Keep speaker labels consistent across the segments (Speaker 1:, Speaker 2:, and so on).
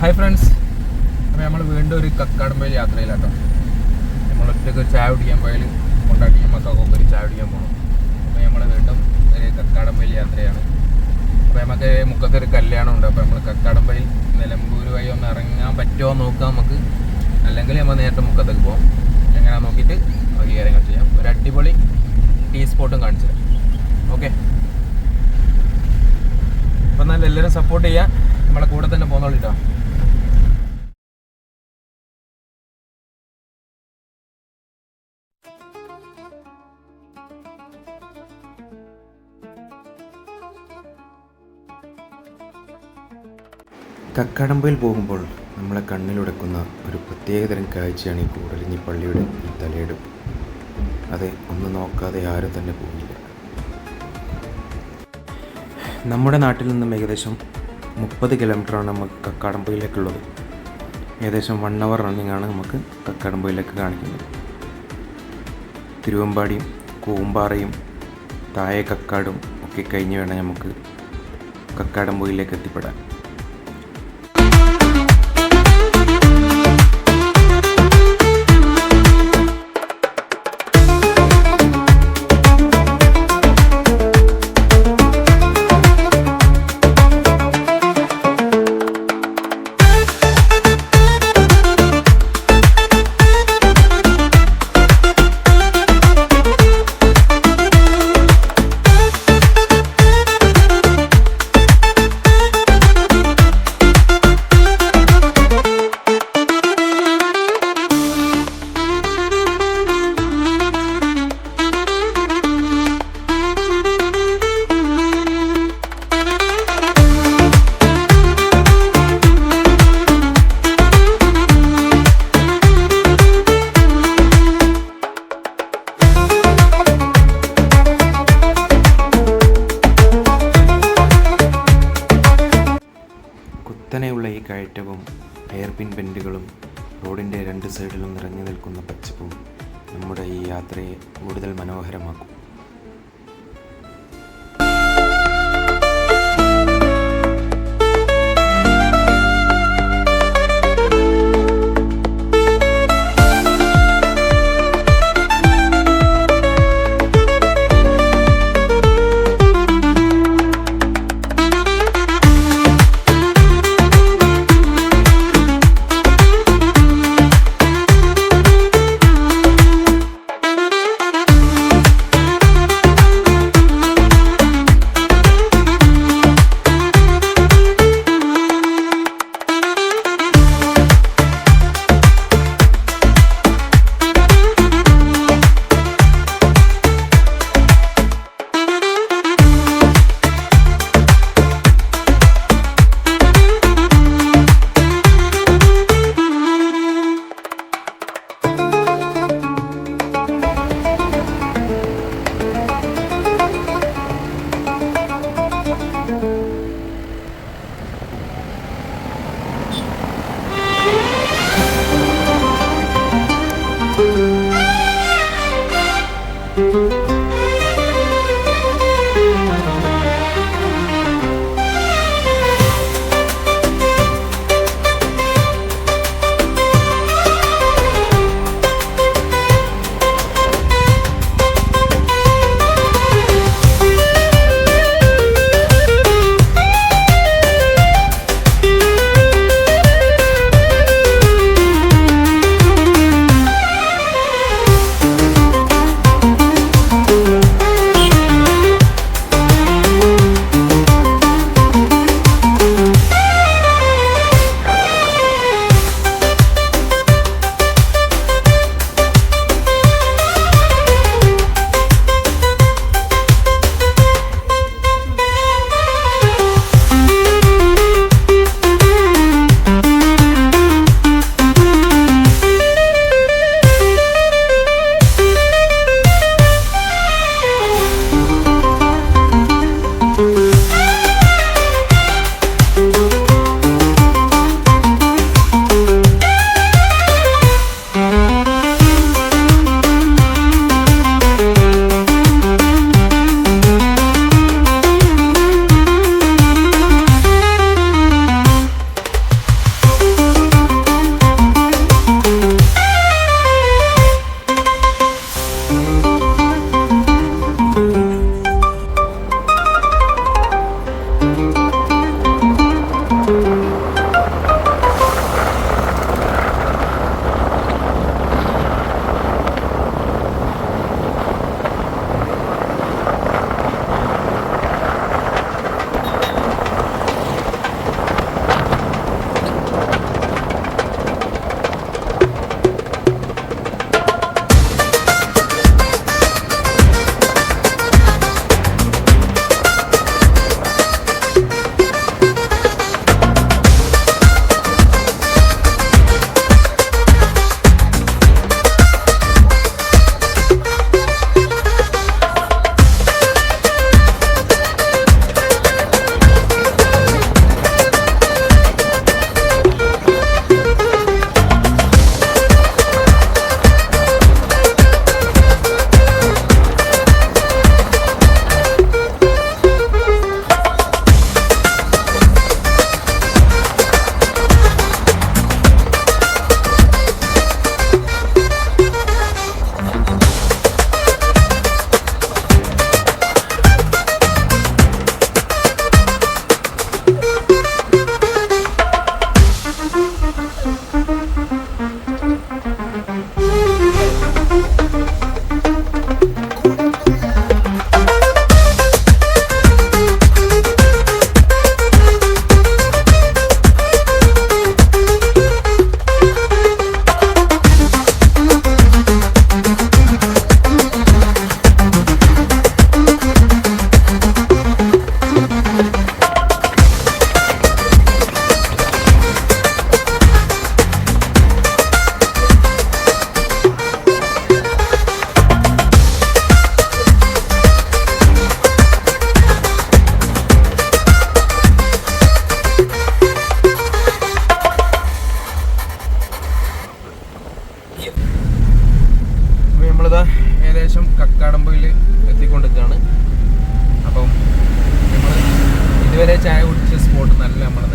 Speaker 1: Hi friends, അപ്പോൾ നമ്മൾ വീണ്ടും ഒരു കക്കാടംപൊയിൽ യാത്രയിലാട്ടോ. നമ്മളൊറ്റയ്ക്ക് ചായ കുടിക്കാൻ പോയാൽ കൊണ്ടാട്ടിയും മക്കൾക്കൊക്കെ ഒരു ചായ കുടിക്കാൻ പോകണം. അപ്പോൾ നമ്മൾ വീണ്ടും ഒരു കക്കാടംപൊയിൽ യാത്രയാണ്. അപ്പോൾ നമുക്ക് മുക്കത്തൊരു കല്യാണം ഉണ്ട്. അപ്പോൾ നമ്മൾ കക്കാടംപൊയിൽ നിലമ്പൂർ വഴി ഒന്ന് ഇറങ്ങാൻ പറ്റുമോ നോക്കാം നമുക്ക്. അല്ലെങ്കിൽ നമ്മൾ നേരത്തെ മുക്കത്തേക്ക് പോകാം. എങ്ങനെ നോക്കിയിട്ട് നമുക്ക് കാര്യങ്ങൾ ചെയ്യാം. ഒരു അടിപൊളി ടീ സ്പോട്ടും കാണിച്ചു തരാം. ഓക്കെ, അപ്പോൾ നല്ല എല്ലാവരും സപ്പോർട്ട് ചെയ്യാം. നമ്മളെ കൂടെ തന്നെ പോകുന്നോളിട്ടോ.
Speaker 2: കക്കാടംപൊയിൽ പോകുമ്പോൾ നമ്മളെ കണ്ണിലുടക്കുന്ന ഒരു പ്രത്യേകതരം കാഴ്ചയാണ് ഈ കൂടലിഞ്ഞി പള്ളിയുടെ ഈ തലയെടുപ്പ്. അതെ, ഒന്ന് നോക്കാതെ ആരും തന്നെ പോകില്ല. നമ്മുടെ നാട്ടിൽ നിന്നും ഏകദേശം 30 കിലോമീറ്ററാണ് നമുക്ക് കക്കാടംപൊയിലേക്കുള്ളത്. ഏകദേശം 1 അവർ റണ്ണിങ് ആണ് നമുക്ക് കക്കാടംപൊയിലേക്ക് കാണിക്കുന്നത്. തിരുവമ്പാടിയും കൂമ്പാറയും താഴെ കക്കാടും ഒക്കെ കഴിഞ്ഞ് വേണം നമുക്ക് കക്കാടംപൊയിലേക്ക് എത്തിപ്പെടാൻ. കുത്തനെയുള്ള ഈ കയറ്റവും എയർപിൻ ബെൻഡുകളും റോഡിൻ്റെ 2 സൈഡിലും നിറഞ്ഞു നിൽക്കുന്ന പച്ചപ്പും നമ്മുടെ ഈ യാത്രയെ കൂടുതൽ മനോഹരമാക്കും.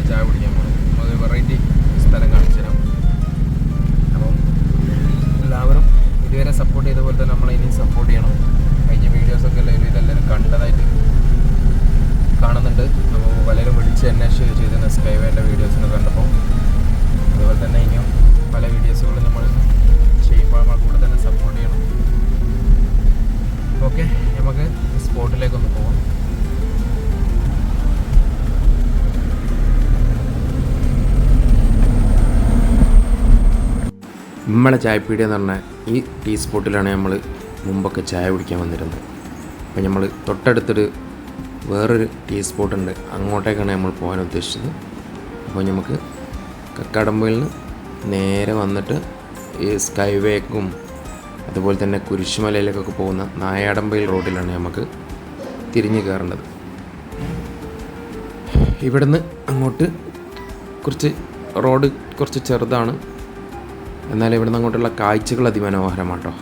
Speaker 1: ചായ കുടിക്കാൻ പോകുന്നത്. നമുക്ക് വെറൈറ്റി സ്ഥലം കാണിച്ചു തരാം. അപ്പം എല്ലാവരും ഇതുവരെ സപ്പോർട്ട് ചെയ്ത പോലെ തന്നെ നമ്മളെ ഇനിയും സപ്പോർട്ട് ചെയ്യണം. കഴിഞ്ഞ വീഡിയോസൊക്കെ ഇതെല്ലാവരും കണ്ടതായിട്ട് കാണുന്നുണ്ട്. അപ്പോൾ പലരും വിളിച്ച് അന്വേഷിച്ച് ചെയ്തിരുന്ന സ്കൈവേൻ്റെ വീഡിയോസിന് കണ്ടപ്പോൾ അതുപോലെ തന്നെ ഇനിയും പല വീഡിയോസുകളും നമ്മൾ ചെയ്യുമ്പോൾ നമ്മൾ കൂടെ തന്നെ സപ്പോർട്ട് ചെയ്യണം. ഓക്കെ, നമുക്ക് സ്പോട്ടിലേക്കൊന്ന് പോകാം.
Speaker 2: നമ്മളെ ചായപ്പീടിയ എന്ന് പറഞ്ഞാൽ ഈ ടീ സ്പോട്ടിലാണ് നമ്മൾ മുമ്പൊക്കെ ചായ കുടിക്കാൻ വന്നിരുന്നത്. അപ്പോൾ നമ്മൾ തൊട്ടടുത്തൊരു വേറൊരു ടീ സ്പോട്ടുണ്ട്, അങ്ങോട്ടേക്കാണ് നമ്മൾ പോകാൻ ഉദ്ദേശിച്ചത്. അപ്പോൾ നമുക്ക് കക്കാടംപൊയിൽ നിന്ന് നേരെ വന്നിട്ട് ഈ സ്കൈവേക്കും അതുപോലെ തന്നെ കുരിശുമലയിലേക്കൊക്കെ പോകുന്ന നായാടംപൊയിൽ റോഡിലാണ് നമുക്ക് തിരിഞ്ഞ് കയറേണ്ടത്. ഇവിടുന്ന് അങ്ങോട്ട് റോഡ് കുറച്ച് ചെറുതാണ്, എന്നാൽ ഇവിടുന്ന് അങ്ങോട്ടുള്ള കാഴ്ചകൾ അതിമനോഹരമാണ് കേട്ടോ.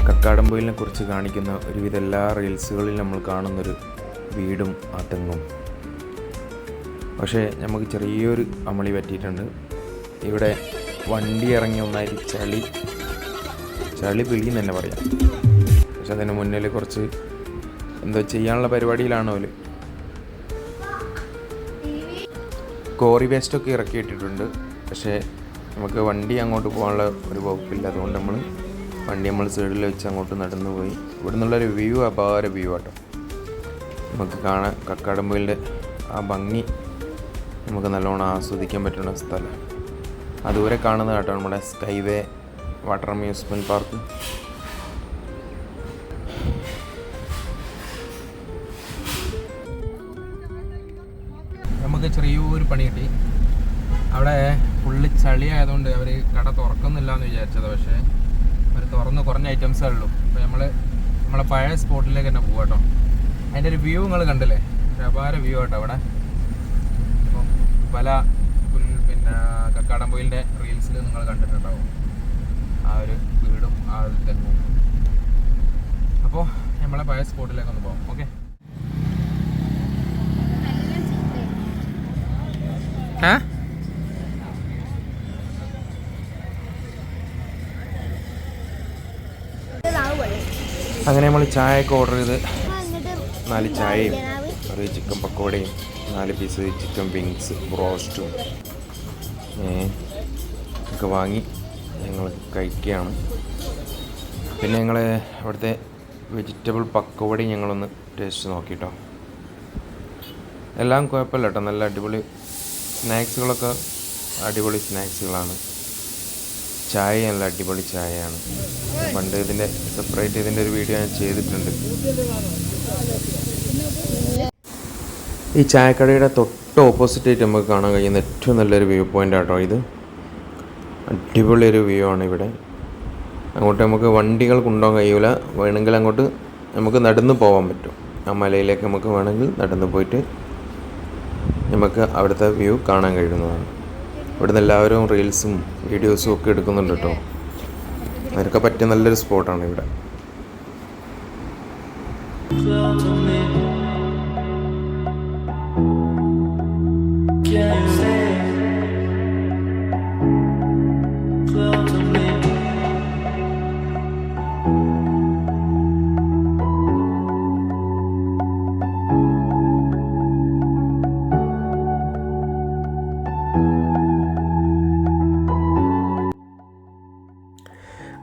Speaker 2: കക്കാടംപൊയിലിനെ കുറിച്ച് കാണിക്കുന്ന ഒരുവിധ എല്ലാ റീൽസുകളിലും നമ്മൾ കാണുന്നൊരു വീടും ആ തെങ്ങും. പക്ഷേ നമുക്ക് ചെറിയൊരു അമളി പറ്റിയിട്ടുണ്ട്. ഇവിടെ വണ്ടി ഇറങ്ങി ഒന്നായിട്ട് ചളി പിളിയെന്ന് തന്നെ പറയാം. പക്ഷെ അതിന് മുന്നിൽ കുറച്ച് എന്തോ ചെയ്യാനുള്ള പരിപാടിയിലാണ് അവർ. കോറി വേസ്റ്റൊക്കെ ഇറക്കിയിട്ടിട്ടുണ്ട്. പക്ഷേ നമുക്ക് വണ്ടി അങ്ങോട്ട് പോകാനുള്ള ഒരു വകുപ്പില്ല. അതുകൊണ്ട് വണ്ടി നമ്മൾ സൈഡിൽ വെച്ച് അങ്ങോട്ട് നടന്നു പോയി. ഇവിടെ നിന്നുള്ളൊരു വ്യൂ അപാര വ്യൂ ആട്ടോ. നമുക്ക് കാണാൻ കക്കാടംപൊയിലിൻ്റെ ആ ഭംഗി നമുക്ക് നല്ലോണം ആസ്വദിക്കാൻ പറ്റുന്ന സ്ഥലം. അതുവരെ കാണുന്ന കേട്ടോ നമ്മുടെ സ്കൈവേ വാട്ടർ അമ്യൂസ്മെൻറ്റ് പാർക്ക്.
Speaker 1: നമുക്ക് ചെറിയൊരു പണി കിട്ടി. അവിടെ ഫുള്ള് ചളി ആയതുകൊണ്ട് അവർ കട തുറക്കുന്നില്ല എന്ന് വിചാരിച്ചത്. പക്ഷേ അവർ തുറന്ന് കുറഞ്ഞ ഐറ്റംസേ ഉള്ളൂ. അപ്പോൾ നമ്മളെ പഴയ സ്പോട്ടിലേക്ക് തന്നെ പോകാം കേട്ടോ. അതിൻ്റെ ഒരു വ്യൂ നിങ്ങൾ കണ്ടില്ലേ, ഒരു അപാര വ്യൂ ആട്ടോ അവിടെ. അപ്പം പല കക്കാടംപൊയിലിൻ്റെ റീൽസിൽ നിങ്ങൾ കണ്ടിട്ടുണ്ടാവും ആ ഒരു വീടും ആ ഒരു തെങ്ങും. അപ്പോൾ നമ്മളെ പഴയ സ്പോട്ടിലേക്കൊന്ന് പോകാം. ഓക്കെ,
Speaker 2: അങ്ങനെ നമ്മൾ ചായയൊക്കെ ഓർഡർ ചെയ്ത് 4 ചായയും ഒരു ചിക്കൻ പക്കോടയും 4 പീസ് ചിക്കൻ വിങ്സ് ബ്രോസ്റ്റും ഒക്കെ വാങ്ങി ഞങ്ങൾ കഴിക്കുകയാണ്. പിന്നെ ഞങ്ങൾ അവിടുത്തെ വെജിറ്റബിൾ പക്കോടയും ഞങ്ങളൊന്ന് ടേസ്റ്റ് നോക്കിട്ടോ. എല്ലാം കുഴപ്പമില്ല കേട്ടോ, നല്ല അടിപൊളി സ്നാക്സുകളൊക്കെ അടിപൊളി സ്നാക്സുകളാണ്. ചായ നല്ല അടിപൊളി ചായയാണ്. പണ്ട് ഇതിൻ്റെ സെപ്പറേറ്റ് ഇതിൻ്റെ ഒരു വീഡിയോ ഞാൻ ചെയ്തിട്ടുണ്ട്. ഈ ചായക്കടയുടെ തൊട്ട് ഓപ്പോസിറ്റായിട്ട് നമുക്ക് കാണാൻ കഴിയുന്ന ഏറ്റവും നല്ലൊരു വ്യൂ പോയിൻ്റ് ആട്ടോ ഇത്. അടിപൊളിയൊരു വ്യൂ ആണ് ഇവിടെ. അങ്ങോട്ട് നമുക്ക് വണ്ടികൾ കൊണ്ടുപോകാൻ കഴിയില്ല, വേണമെങ്കിൽ അങ്ങോട്ട് നമുക്ക് നടന്ന് പോകാൻ പറ്റും. ആ മലയിലേക്ക് നമുക്ക് വേണമെങ്കിൽ നടന്ന് പോയിട്ട് നമുക്ക് അവിടുത്തെ വ്യൂ കാണാൻ കഴിയുന്നതാണ്. ഇവിടുന്ന് എല്ലാവരും റീൽസും വീഡിയോസും ഒക്കെ എടുക്കുന്നുണ്ട് കേട്ടോ. അതിനൊക്കെ പറ്റിയ നല്ലൊരു സ്പോട്ടാണ് ഇവിടെ.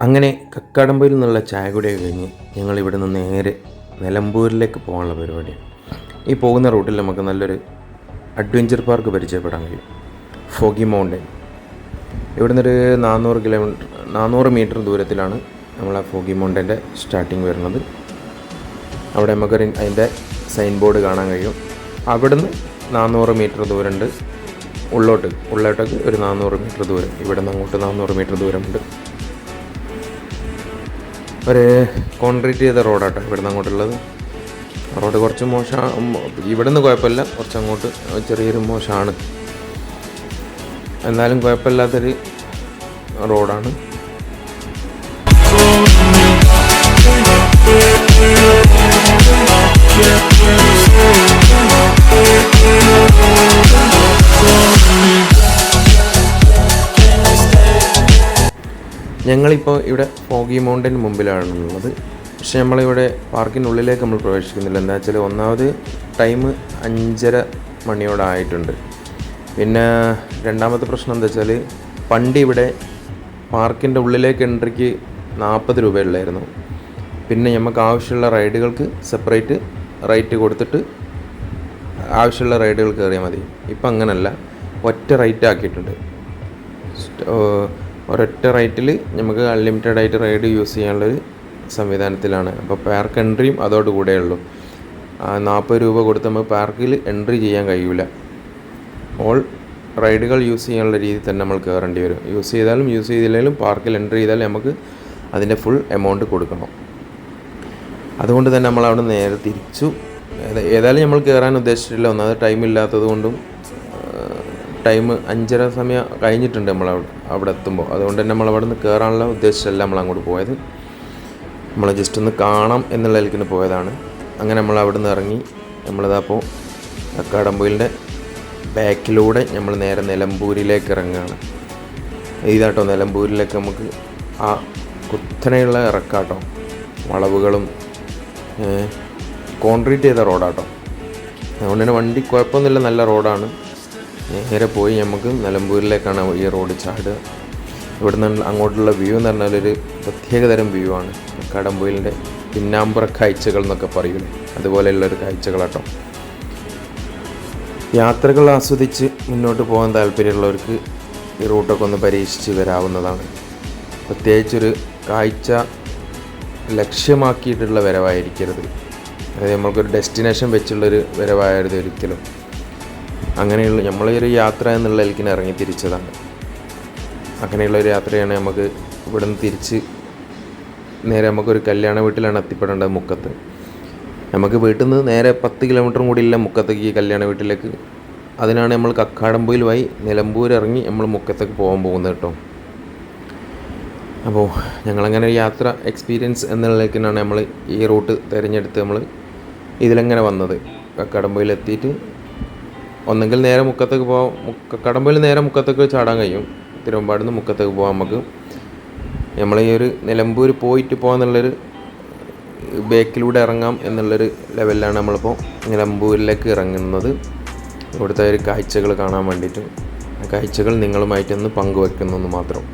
Speaker 2: അങ്ങനെ കക്കാടംപൊയിൽ നിന്നുള്ള ചായ കുടിയൊക്കെ കഴിഞ്ഞ് ഞങ്ങൾ ഇവിടെ നിന്ന് നേരെ നിലമ്പൂരിലേക്ക് പോകാനുള്ള പരിപാടിയാണ്. ഈ പോകുന്ന റൂട്ടിൽ നമുക്ക് നല്ലൊരു അഡ്വഞ്ചർ പാർക്ക് പരിചയപ്പെടാൻ കഴിയും. Foggy mountain. ഇവിടെ നിന്നൊരു 400 മീറ്റർ ദൂരത്തിലാണ് നമ്മൾ ആ ഫോഗി മൗണ്ടൻ്റെ സ്റ്റാർട്ടിങ് വരുന്നത്. അവിടെ നമുക്കൊരു അതിൻ്റെ സൈൻ ബോർഡ് കാണാൻ കഴിയും. അവിടുന്ന് 400 മീറ്റർ ദൂരമുണ്ട് ഉള്ളോട്ടേക്ക് ഒരു 400 മീറ്റർ ദൂരം. ഇവിടെ നിന്ന് അങ്ങോട്ട് 400 മീറ്റർ ദൂരമുണ്ട്. ഒരു കോൺക്രീറ്റ് ചെയ്ത റോഡാട്ടോ ഇവിടുന്ന് അങ്ങോട്ടുള്ളത്. റോഡ് കുറച്ച് മോശമാണ്. ഇവിടെ നിന്ന് കുഴപ്പമില്ല, കുറച്ച് അങ്ങോട്ട് ചെറിയൊരു മോശമാണ്. എന്നാലും കുഴപ്പമില്ലാത്തൊരു റോഡാണ്. ഞങ്ങളിപ്പോൾ ഇവിടെ ഫോഗി മൗണ്ടൻ മുമ്പിലാണുള്ളത്. പക്ഷേ നമ്മളിവിടെ പാർക്കിനുള്ളിലേക്ക് നമ്മൾ പ്രവേശിക്കുന്നില്ല. എന്താ വെച്ചാൽ ഒന്നാമത് ടൈം 5:30 മണിയോടായിട്ടുണ്ട്. പിന്നെ രണ്ടാമത്തെ പ്രശ്നം എന്താ വെച്ചാൽ പണ്ട് ഇവിടെ പാർക്കിൻ്റെ ഉള്ളിലേക്ക് എൻട്രിക്ക് 40 രൂപയുള്ളായിരുന്നു. പിന്നെ നമുക്ക് ആവശ്യമുള്ള റൈഡുകൾക്ക് സെപ്പറേറ്റ് റേറ്റ് കൊടുത്തിട്ട് ആവശ്യമുള്ള റൈഡുകൾ കയറിയാൽ മതി. ഇപ്പം അങ്ങനല്ല, ഒറ്റ റേറ്റ് ആക്കിയിട്ടുണ്ട്. ഒരൊറ്റ റേറ്റിൽ നമുക്ക് അൺലിമിറ്റഡ് ആയിട്ട് റൈഡ് യൂസ് ചെയ്യാനുള്ളൊരു സംവിധാനത്തിലാണ്. അപ്പോൾ പാർക്ക് എൻട്രിയും അതോടുകൂടെ ഉള്ളൂ. 40 രൂപ കൊടുത്ത് നമുക്ക് പാർക്കിൽ എൻട്രി ചെയ്യാൻ കഴിയില്ല. ഓൾ റൈഡുകൾ യൂസ് ചെയ്യാനുള്ള രീതിയിൽ തന്നെ നമ്മൾ കയറേണ്ടി വരും. യൂസ് ചെയ്താലും യൂസ് ചെയ്തില്ലെങ്കിലും പാർക്കിൽ എൻട്രി ചെയ്താലും നമുക്ക് അതിൻ്റെ ഫുൾ എമൗണ്ട് കൊടുക്കണം. അതുകൊണ്ട് തന്നെ നമ്മളവിടെ നേരെ തിരിച്ചു. ഏതായാലും നമ്മൾ കയറാൻ ഉദ്ദേശിച്ചിട്ടില്ല. ഒന്നാമത് ടൈം ഇല്ലാത്തത് കൊണ്ടും ടൈം 5:30 സമയം കഴിഞ്ഞിട്ടുണ്ട് അവിടെ എത്തുമ്പോൾ. അതുകൊണ്ട് തന്നെ നമ്മളവിടെ നിന്ന് കയറാനുള്ള ഉദ്ദേശിച്ചല്ല നമ്മൾ അങ്ങോട്ട് പോയത്. നമ്മൾ ജസ്റ്റ് ഒന്ന് കാണാം എന്നുള്ള നിലയ്ക്ക് പോയതാണ്. അങ്ങനെ നമ്മൾ അവിടെ നിന്ന് ഇറങ്ങി നമ്മളിതപ്പോൾ കക്കാടംപൊയിലിൻ്റെ ബാക്കിലൂടെ നമ്മൾ നേരെ നിലമ്പൂരിലേക്ക് ഇറങ്ങുകയാണ്. ഇതാട്ടോ നിലമ്പൂരിലേക്ക് നമുക്ക് ആ കുത്തനെയുള്ള ഇറക്കാട്ടോ, വളവുകളും കോൺക്രീറ്റ് ചെയ്ത റോഡാട്ടോ. അതുകൊണ്ട് തന്നെ വണ്ടി കുഴപ്പമൊന്നുമില്ല, നല്ല റോഡാണ്. നേരെ പോയി നമുക്ക് നിലമ്പൂരിലേക്കാണ് ഈ റോഡ് ചാടുക. ഇവിടെ നിന്ന് അങ്ങോട്ടുള്ള വ്യൂ എന്ന് പറഞ്ഞാൽ ഒരു പ്രത്യേകതരം വ്യൂ ആണ്. കക്കാടംപൊയിലിൻ്റെ പിന്നാമ്പുറ കാഴ്ചകൾ എന്നൊക്കെ പറയൂലേ, അതുപോലെയുള്ളൊരു കാഴ്ചകളാട്ടോ. യാത്രകൾ ആസ്വദിച്ച് മുന്നോട്ട് പോകാൻ താല്പര്യമുള്ളവർക്ക് ഈ റൂട്ടൊക്കെ ഒന്ന് പരീക്ഷിച്ച് വരാവുന്നതാണ്. പ്രത്യേകിച്ചൊരു കാഴ്ച ലക്ഷ്യമാക്കിയിട്ടുള്ള വരവായിരിക്കരുത്. അതായത് നമ്മൾക്കൊരു ഡെസ്റ്റിനേഷൻ വെച്ചുള്ളൊരു വരവായത് ഒരിക്കലും. അങ്ങനെയുള്ള നമ്മളൊരു യാത്ര എന്നുള്ള നിലയ്ക്ക് ഇറങ്ങി തിരിച്ചതാണ്. അങ്ങനെയുള്ളൊരു യാത്രയാണ് നമുക്ക് ഇവിടെ നിന്ന് തിരിച്ച് നേരെ നമുക്കൊരു കല്യാണ വീട്ടിലാണ് എത്തിപ്പെടേണ്ടത്, മുക്കത്ത്. നമുക്ക് വീട്ടിൽ നിന്ന് നേരെ 10 കിലോമീറ്ററും കൂടി ഇല്ല മുക്കത്തേക്ക്, ഈ കല്യാണ വീട്ടിലേക്ക്. അതിനാണ് നമ്മൾ കക്കാടംപൊയിൽ വഴി നിലമ്പൂർ ഇറങ്ങി നമ്മൾ മുക്കത്തേക്ക് പോകാൻ പോകുന്നത് കേട്ടോ. അപ്പോൾ ഞങ്ങളങ്ങനെ ഒരു യാത്ര എക്സ്പീരിയൻസ് എന്നുള്ളതിലേക്കാണ് നമ്മൾ ഈ റൂട്ട് തിരഞ്ഞെടുത്ത് നമ്മൾ ഇതിലെങ്ങനെ വന്നത്. കക്കാടംപൊയിൽ എത്തിയിട്ട് ഒന്നെങ്കിൽ നേരെ മുക്കത്തേക്ക് പോകാം. കക്കാടംപൊയിൽ നേരെ മുക്കത്തേക്ക് ചാടാൻ കഴിയും. തിരുവമ്പാടിൽ നിന്ന് മുക്കത്തേക്ക് പോകാം നമുക്ക്. നമ്മൾ ഈ ഒരു നിലമ്പൂർ പോയിട്ട് പോകാമെന്നുള്ളൊരു ബേക്കിലൂടെ ഇറങ്ങാം എന്നുള്ളൊരു ലെവലിലാണ് നമ്മളിപ്പോൾ നിലമ്പൂരിലേക്ക് ഇറങ്ങുന്നത്. ഇവിടുത്തെ ഒരു കാഴ്ചകൾ കാണാൻ വേണ്ടിയിട്ട്. ആ കാഴ്ചകൾ നിങ്ങളുമായിട്ടൊന്ന് പങ്കുവെക്കുന്നു മാത്രം.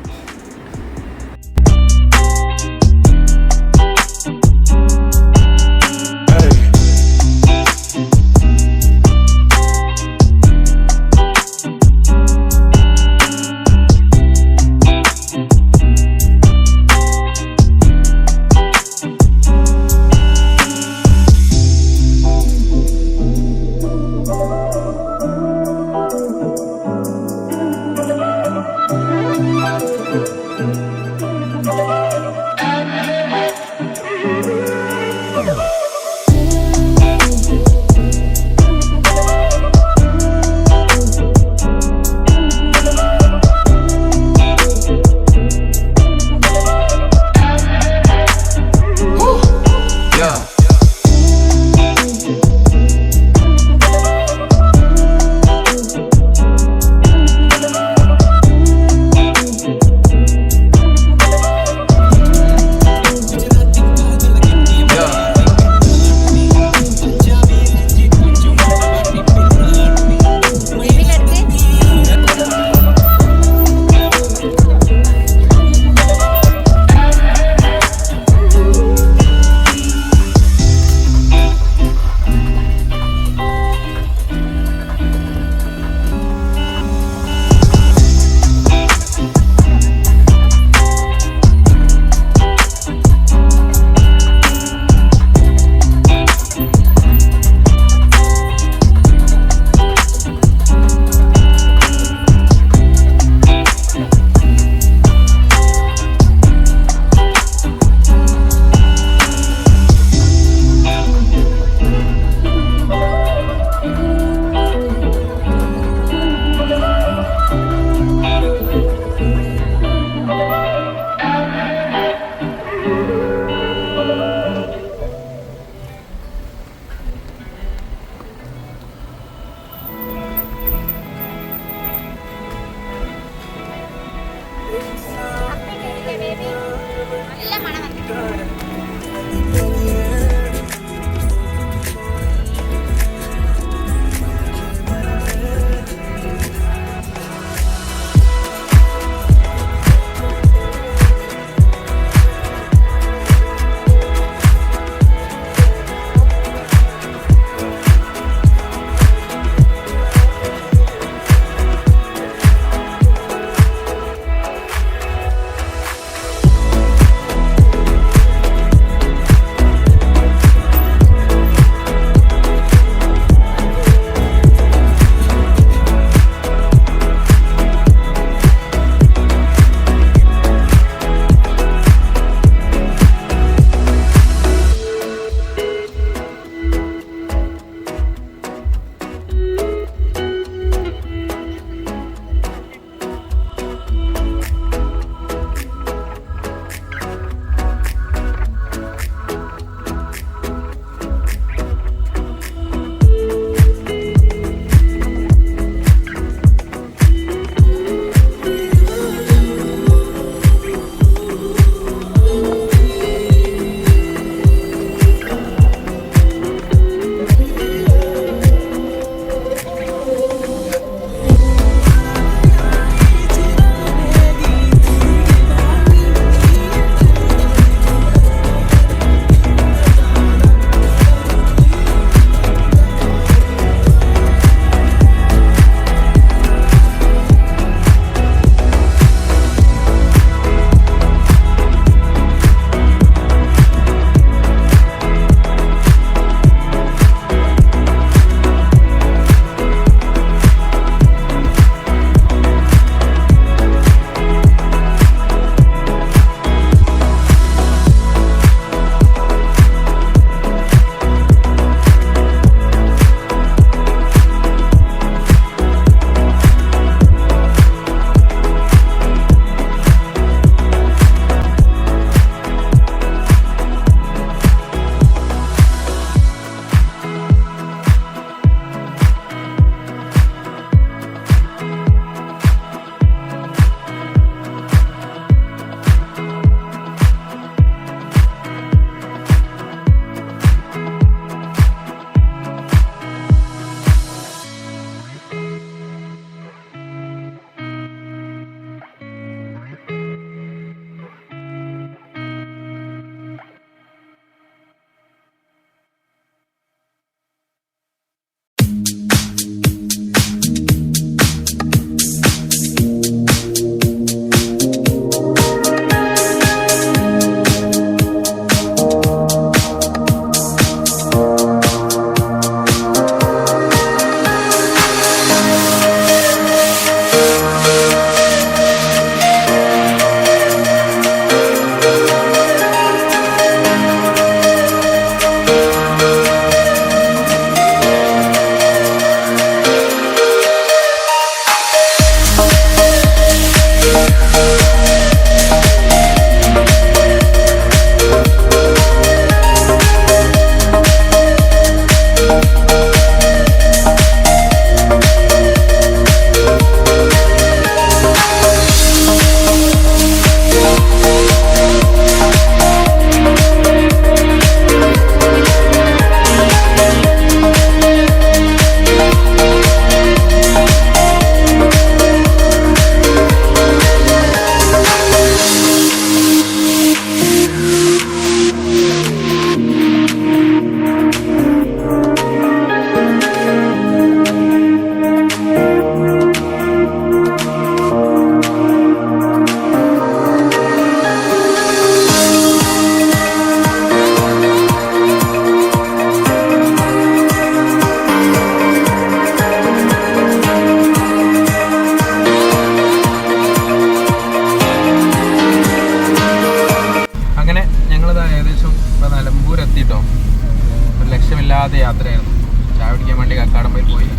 Speaker 1: ചായ കുടിക്കാൻ വേണ്ടി കക്കാടമ്പയിൽ പോയി.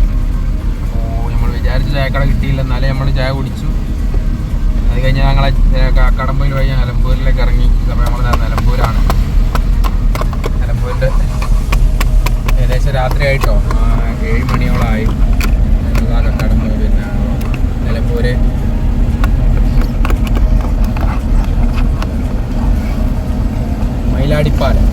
Speaker 1: അപ്പോൾ നമ്മൾ വിചാരിച്ച ചായക്കട കിട്ടിയില്ല, എന്നാലേ നമ്മൾ ചായ കുടിച്ചു. അത് കഴിഞ്ഞ് ഞങ്ങളെ കക്കാടമ്പയിൽ വഴി നിലമ്പൂരിലേക്ക് ഇറങ്ങി. അപ്പോൾ നമ്മൾ നിലമ്പൂരാണ്. നിലമ്പൂരിൻ്റെ ഏകദേശം രാത്രി ആയിട്ടോ, 7 മണിയോളമായി. കക്കാടമ്പയിൽ പിന്നെ നിലമ്പൂര് മയിലാടിപ്പാലം.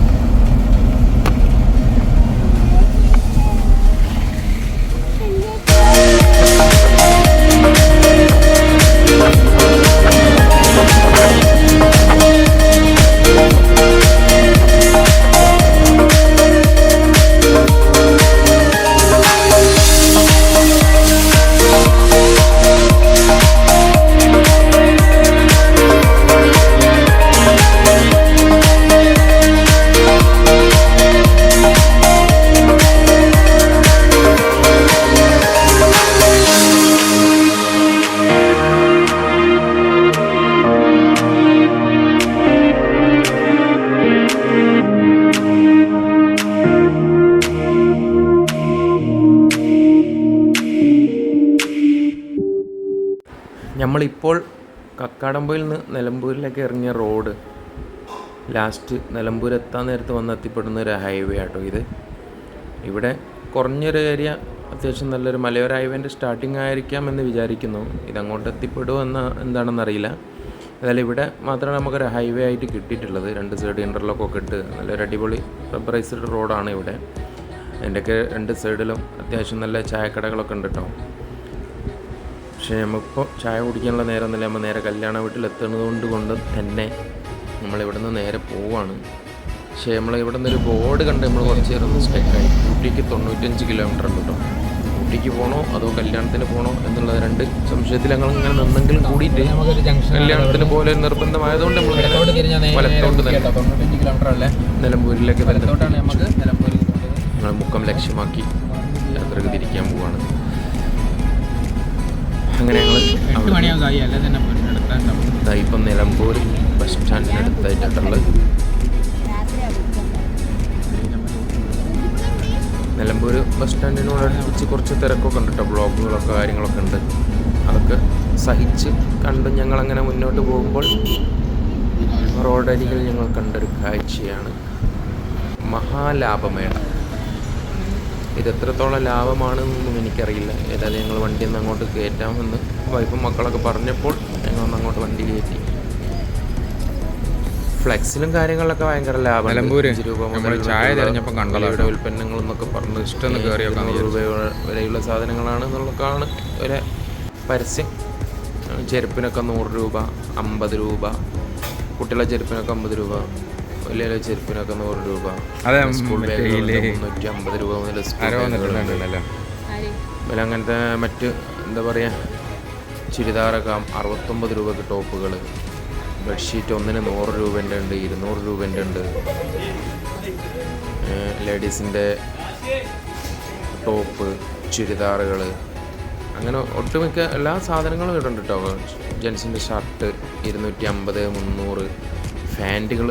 Speaker 1: നമ്മളിപ്പോൾ കക്കാടമ്പയിൽ നിന്ന് നിലമ്പൂരിലേക്ക് ഇറങ്ങിയ റോഡ് ലാസ്റ്റ് നിലമ്പൂർ എത്താൻ നേരത്ത് വന്ന് എത്തിപ്പെടുന്ന ഒരു ഹൈവേ ആട്ടോ ഇത്. ഇവിടെ കുറഞ്ഞൊരു ഏരിയ, അത്യാവശ്യം നല്ലൊരു മലയോര ഹൈവേൻ്റെ സ്റ്റാർട്ടിങ് ആയിരിക്കാം എന്ന് വിചാരിക്കുന്നു. ഇതങ്ങോട്ട് എത്തിപ്പെടുമോ എന്താണെന്നറിയില്ല. ഏതായാലും ഇവിടെ മാത്രമേ നമുക്കൊരു ഹൈവേ ആയിട്ട് കിട്ടിയിട്ടുള്ളത്. 2 സൈഡ് ഇൻ്റർലോക്കൊക്കെ ഇട്ട് നല്ലൊരു അടിപൊളി റബ്ബറൈസ്ഡ് റോഡാണ് ഇവിടെ. അതിൻ്റെയൊക്കെ 2 സൈഡിലും അത്യാവശ്യം നല്ല ചായക്കടകളൊക്കെ ഉണ്ട് കേട്ടോ. പക്ഷേ നമുക്കിപ്പോൾ ചായ കുടിക്കാനുള്ള നേരമൊന്നുമില്ല. നമ്മൾ നേരെ കല്യാണ വീട്ടിലെത്തുന്നത് കൊണ്ട് തന്നെ നമ്മളിവിടെ നിന്ന് നേരെ പോവാണ്. പക്ഷേ ഇവിടെ നിന്നൊരു ബോർഡ് കണ്ട് നമ്മൾ കുറച്ച് നേരം ഒന്ന് സ്റ്റക്കായി. ഊട്ടിക്ക് 95 കിലോമീറ്റർ ഉണ്ട് കേട്ടോ. ഊട്ടിക്ക് പോകണോ അതോ കല്യാണത്തിന് പോകണോ എന്നുള്ളത് 2 സംശയത്തിൽ ഞങ്ങൾ ഇങ്ങനെ നിന്നെങ്കിലും കൂടിയിട്ട് കല്യാണത്തിന് പോലെ നിർബന്ധമായതുകൊണ്ട് നമ്മൾ വലത്തോട്ട് തന്നെ നിലമ്പൂരിലേക്ക് ഞങ്ങൾ മുക്കം ലക്ഷ്യമാക്കി യാത്രക്ക് തിരിക്കാൻ പോവാണ്. അങ്ങനെ ഞങ്ങൾ ഇപ്പം നിലമ്പൂർ ബസ് സ്റ്റാൻഡിനടുത്തായിട്ടുള്ളത്. നിലമ്പൂർ ബസ് സ്റ്റാൻഡിനോട് അടുപ്പിച്ച് കുറച്ച് തിരക്കൊക്കെ ഉണ്ട് കേട്ടോ. ബ്ലോക്കുകളൊക്കെ കാര്യങ്ങളൊക്കെ ഉണ്ട്. അതൊക്കെ സഹിച്ച് കണ്ട് ഞങ്ങളങ്ങനെ മുന്നോട്ട് പോകുമ്പോൾ റോഡരികിൽ ഞങ്ങൾ കണ്ടൊരു കാഴ്ചയാണ് മഹാലാഭമേള. ഇതെത്രത്തോളം ലാഭമാണെന്നൊന്നും എനിക്കറിയില്ല. ഏതായാലും ഞങ്ങൾ വണ്ടി ഒന്ന് അങ്ങോട്ട് കയറ്റാമെന്ന് വൈഫും മക്കളൊക്കെ പറഞ്ഞപ്പോൾ ഞങ്ങളൊന്ന് അങ്ങോട്ട് വണ്ടി കയറ്റി. ഫ്ലെക്സിലും കാര്യങ്ങളിലൊക്കെ ഭയങ്കര ലാഭം. 5 രൂപ മുതൽ ചായ തിരഞ്ഞപ്പോൾ കണ്ടവരുടെ ഉൽപ്പന്നങ്ങൾ എന്നൊക്കെ പറഞ്ഞ് ഇഷ്ടം 100 രൂപ വരെയുള്ള സാധനങ്ങളാണ് എന്നുള്ളതാണ് ഒരു പരസ്യം. ചെരുപ്പിനൊക്കെ 100 രൂപ, 50 രൂപ, കുട്ടികളെ ചെരുപ്പിനൊക്കെ 50 രൂപ, വലിയ ചെരുപ്പിനൊക്കെ 100 രൂപ, സ്കൂൾ ബാഗുകൾ 350 രൂപ മുതൽ പിന്നെ അങ്ങനത്തെ മറ്റ് എന്താ പറയുക ചുരിദാറൊക്കെ 69 രൂപയ്ക്ക് ടോപ്പുകൾ, ബെഡ്ഷീറ്റ് ഒന്നിന് 100 രൂപേൻ്റെ ഉണ്ട്, 200 രൂപേൻ്റെ ഉണ്ട്. ലേഡീസിൻ്റെ ടോപ്പ്, ചുരിദാറുകൾ, അങ്ങനെ ഒട്ടുമിക്ക എല്ലാ സാധനങ്ങളും ഇടുന്നുണ്ട് കേട്ടോ. ജെൻസിൻ്റെ ഷർട്ട് 250, 300, ഫാൻറ്റുകൾ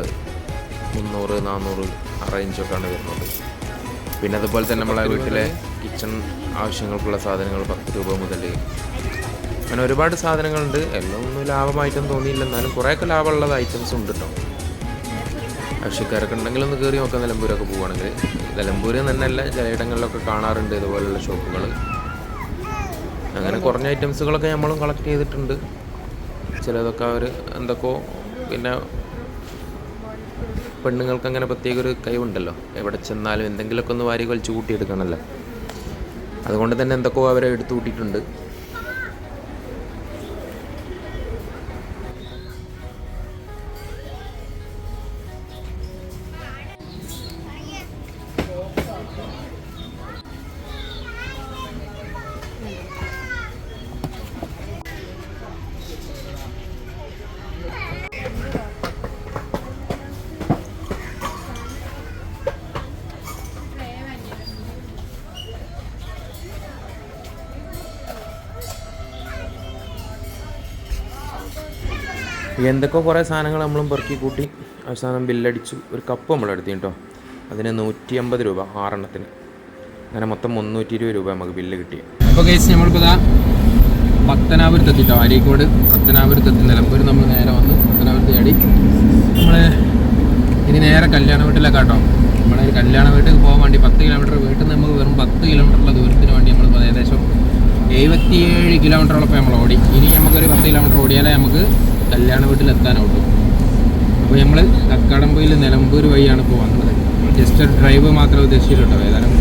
Speaker 1: 300, 400 ആ റേഞ്ചൊക്കെയാണ് വരുന്നത്. പിന്നെ അതുപോലെ തന്നെ നമ്മളെ വീട്ടിലെ കിച്ചൺ ആവശ്യങ്ങൾക്കുള്ള സാധനങ്ങൾ 10 രൂപ മുതൽ, അങ്ങനെ ഒരുപാട് സാധനങ്ങളുണ്ട്. എല്ലാം ഒന്നും ലാഭമായിട്ടൊന്നും തോന്നിയില്ല, എന്നാലും കുറേയൊക്കെ ലാഭമുള്ളത് ഐറ്റംസ് ഉണ്ട് കേട്ടോ. ആവശ്യക്കാരൊക്കെ ഉണ്ടെങ്കിൽ ഒന്ന് കയറി നോക്കാം. നിലമ്പൂരൊക്കെ പോവുകയാണെങ്കിൽ നിലമ്പൂർ തന്നെയല്ല ചിലയിടങ്ങളിലൊക്കെ കാണാറുണ്ട് ഇതുപോലുള്ള ഷോപ്പുകൾ. അങ്ങനെ കുറഞ്ഞ ഐറ്റംസുകളൊക്കെ നമ്മളും കളക്ട് ചെയ്തിട്ടുണ്ട്. ചിലതൊക്കെ അവർ എന്തൊക്കെയോ, പിന്നെ പെണ്ണുങ്ങൾക്ക് അങ്ങനെ പ്രത്യേക ഒരു കഴിവുണ്ടല്ലോ, എവിടെ ചെന്നാലും എന്തെങ്കിലുമൊക്കെ ഒന്ന് വാരി വലിച്ചു കൂട്ടിയെടുക്കണമല്ലോ. അതുകൊണ്ട് തന്നെ എന്തൊക്കെയോ അവരെ എടുത്തു കൂട്ടിയിട്ടുണ്ട്. എന്തൊക്കെ കുറേ സാധനങ്ങൾ നമ്മളും പെറുക്കി കൂട്ടി അവസാനം ബില്ലടിച്ചു. ഒരു കപ്പ് നമ്മൾ എടുത്തു കേട്ടോ. അതിന് 150 രൂപ 6 എണ്ണത്തിന്.
Speaker 2: അങ്ങനെ മൊത്തം 320 രൂപ നമുക്ക് ബില്ല് കിട്ടി.
Speaker 1: അപ്പോൾ കേസ് നമ്മളിപ്പോൾ ഇതാ പത്തനാപുരത്ത് എത്തിട്ടോ. അരീക്കോട് പത്തനാപുരത്ത് എത്തി. നിലമ്പൂർ നമ്മൾ നേരെ വന്ന് പത്തനാപുരത്ത് ചാടി നമ്മൾ ഇനി നേരെ കല്യാണ വീട്ടിലേക്കാട്ടോ. നമ്മളെ ഒരു കല്യാണ വീട്ടിൽ പോകാൻ വേണ്ടി 10 കിലോമീറ്റർ, വീട്ടിൽ നിന്ന് നമുക്ക് വെറും 10 കിലോമീറ്ററുള്ള ദൂരത്തിന് വേണ്ടി നമ്മൾ ഏകദേശം 77 കിലോമീറ്ററോളം നമ്മൾ ഓടി. ഇനി നമുക്കൊരു 10 കിലോമീറ്റർ ഓടിയാലേ നമുക്ക് കല്യാണ വീട്ടിൽ എത്താനാവുള്ളൂ. അപ്പോൾ നമ്മൾ കക്കാടംപൊയിൽ നിലമ്പൂർ വഴിയാണ് ഇപ്പോൾ വന്നത്. ജസ്റ്റ് ഒരു ഡ്രൈവ് മാത്രമേ ഉദ്ദേശിച്ചിട്ടുള്ളൂ. ഏതായാലും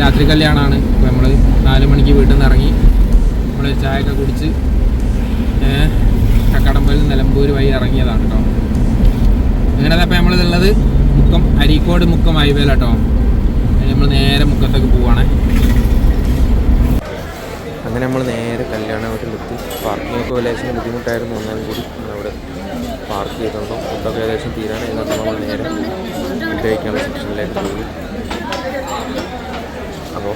Speaker 1: രാത്രി കല്യാണമാണ്. ഇപ്പോൾ നമ്മൾ 4 മണിക്ക് വീട്ടിൽ നിന്ന് ഇറങ്ങി നമ്മൾ ചായയൊക്കെ കുടിച്ച് കക്കാടംപൊയിൽ നിലമ്പൂർ വഴി ഇറങ്ങിയതാണ് കേട്ടോ. അങ്ങനെ അപ്പോൾ നമ്മളിതുള്ളത് മുക്കം, അരീക്കോട് മുക്കം ഹൈവേയിലാട്ടോ. നമ്മൾ നേരെ മുക്കത്തേക്ക് പോവുകയാണ്.
Speaker 2: അങ്ങനെ നമ്മൾ നേരെ കല്യാണ വീട്ടിലെത്തി. പാർക്കിങ്ങൊക്കെ ലേശം ബുദ്ധിമുട്ടായിരുന്നു. ഒന്നാലും കൂടി നമ്മളവിടെ പാർക്ക് ചെയ്തിട്ടുണ്ടോ. ഫുഡൊക്കെ ഏകദേശം തീരാനായി. നമ്മൾ നേരെ ഫുഡ് കഴിക്കാനുള്ള സെക്ഷനിലേക്ക് പോയി. അപ്പോൾ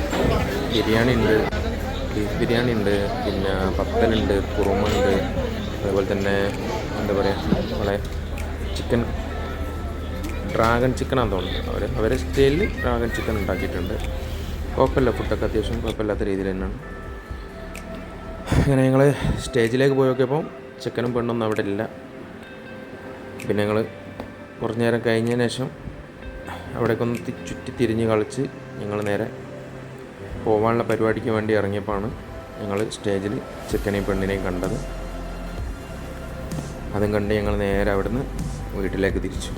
Speaker 2: ബിരിയാണി ഉണ്ട്, ബീഫ് ബിരിയാണി ഉണ്ട്, പിന്നെ പത്തലുണ്ട്, കുറുമുണ്ട്, അതുപോലെ തന്നെ എന്താ പറയുക നമ്മളെ ചിക്കൻ ഡ്രാഗൺ ചിക്കനാണെന്ന് തോന്നുന്നു. അവരെ സ്റ്റൈലിൽ ഡ്രാഗൺ ചിക്കൻ ഉണ്ടാക്കിയിട്ടുണ്ട്. കുഴപ്പമില്ല, ഫുഡൊക്കെ അത്യാവശ്യം കുഴപ്പമില്ലാത്ത രീതിയിൽ തന്നെയാണ്. അങ്ങനെ ഞങ്ങൾ സ്റ്റേജിലേക്ക് പോയി നോക്കിയപ്പോൾ ചിക്കനും പെണ്ണൊന്നും അവിടെ ഇല്ല. പിന്നെ ഞങ്ങൾ കുറച്ച് നേരം കഴിഞ്ഞതിന് ശേഷം അവിടേക്കൊന്ന് ചുറ്റി തിരിഞ്ഞ് കളിച്ച് ഞങ്ങൾ നേരെ പോകാനുള്ള പരിപാടിക്ക് വേണ്ടി ഇറങ്ങിയപ്പോഴാണ് ഞങ്ങൾ സ്റ്റേജിൽ ചിക്കനെയും പെണ്ണിനെയും കണ്ടത്. അതും കണ്ട് ഞങ്ങൾ നേരെ അവിടുന്ന് വീട്ടിലേക്ക് തിരിച്ചു.